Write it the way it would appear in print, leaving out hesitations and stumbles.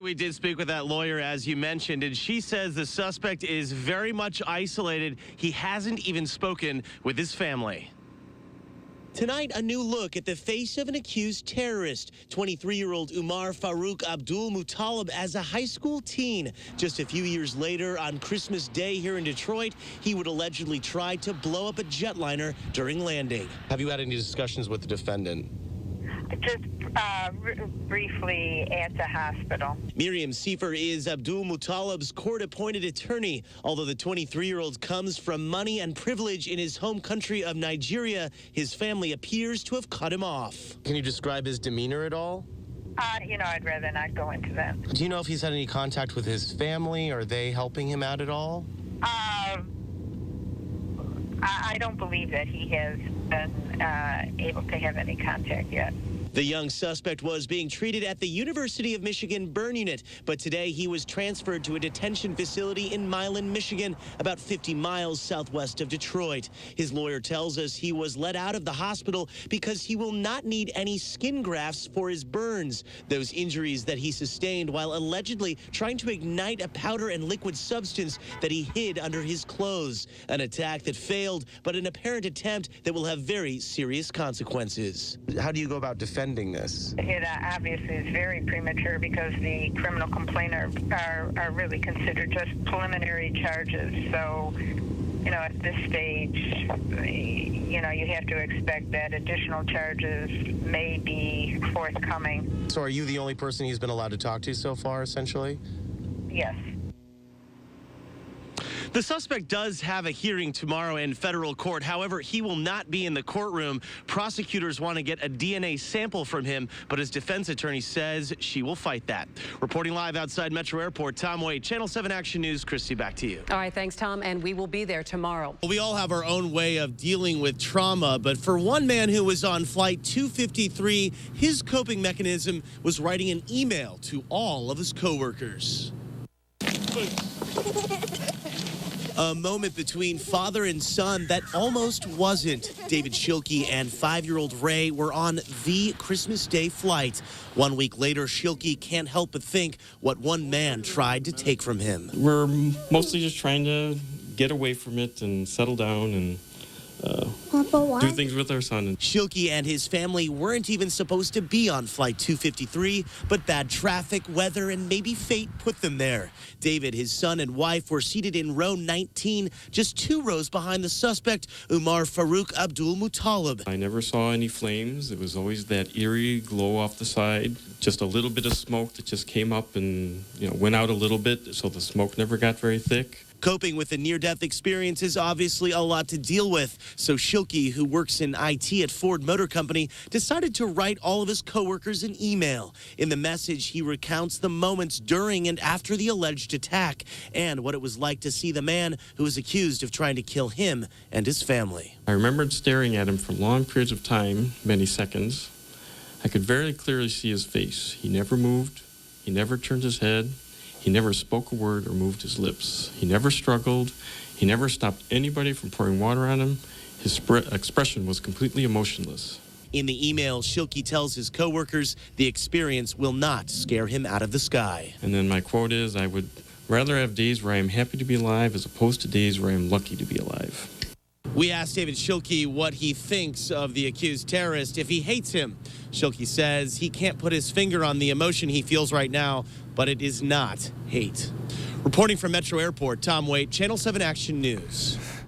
We did speak with that lawyer, as you mentioned, and she says the suspect is very much isolated. He hasn't even spoken with his family. Tonight, a new look at the face of an accused terrorist, 23-year-old Umar Farouk Abdul Muttalib, as a high school teen. Just a few years later, on Christmas Day here in Detroit, he would allegedly try to blow up a jetliner during landing. Have you had any discussions with the defendant? Just briefly at the hospital. Miriam Seifer is Abdul Muttalib's court-appointed attorney. Although the 23-year-old comes from money and privilege in his home country of Nigeria, his family appears to have cut him off. Can you describe his demeanor at all? I'd rather not go into that. Do you know if he's had any contact with his family? Are they helping him out at all? I don't believe that he has been able to have any contact yet. The young suspect was being treated at the University of Michigan burn unit, but today he was transferred to a detention facility in Milan, Michigan, about 50 miles southwest of Detroit. His lawyer tells us he was let out of the hospital because he will not need any skin grafts for his burns, those injuries that he sustained while allegedly trying to ignite a powder and liquid substance that he hid under his clothes. An attack that failed, but an apparent attempt that will have very serious consequences. How do you go about defending this? It obviously is very premature because the criminal complaint are really considered just preliminary charges. So, at this stage, you have to expect that additional charges may be forthcoming. So are you the only person he's been allowed to talk to so far, essentially? Yes. The suspect does have a hearing tomorrow in federal court. However, he will not be in the courtroom. Prosecutors want to get a DNA sample from him, but his defense attorney says she will fight that. Reporting live outside Metro Airport, Tom Waite, Channel 7 Action News. Christy, back to you. All right, thanks, Tom, and we will be there tomorrow. We all have our own way of dealing with trauma, but for one man who was on Flight 253, his coping mechanism was writing an email to all of his coworkers. A moment between father and son that almost wasn't. David Schilke and 5-year-old Ray were on the Christmas Day flight. 1 week later, Schilke can't help but think what one man tried to take from him. We're mostly just trying to get away from it and settle down and do things with our son. Schilke and his family weren't even supposed to be on Flight 253, but bad traffic, weather, and maybe fate put them there. David, his son, and wife were seated in row 19, just 2 rows behind the suspect, Umar Farouk Abdul Muttalib. I never saw any flames. It was always that eerie glow off the side, just a little bit of smoke that just came up and went out a little bit, so the smoke never got very thick. Coping with a near-death experience is obviously a lot to deal with. So Schilke, who works in IT at Ford Motor Company, decided to write all of his coworkers an email. In the message, he recounts the moments during and after the alleged attack and what it was like to see the man who was accused of trying to kill him and his family. I remembered staring at him for long periods of time, many seconds. I could very clearly see his face. He never moved. He never turned his head. He never spoke a word or moved his lips. He never struggled. He never stopped anybody from pouring water on him. His expression was completely emotionless. In the email, Schilke tells his coworkers the experience will not scare him out of the sky. And then my quote is, I would rather have days where I am happy to be alive as opposed to days where I am lucky to be alive. We asked David Schilke what he thinks of the accused terrorist, if he hates him. Schilke says he can't put his finger on the emotion he feels right now, but it is not hate. Reporting from Metro Airport, Tom Waite, Channel 7 Action News.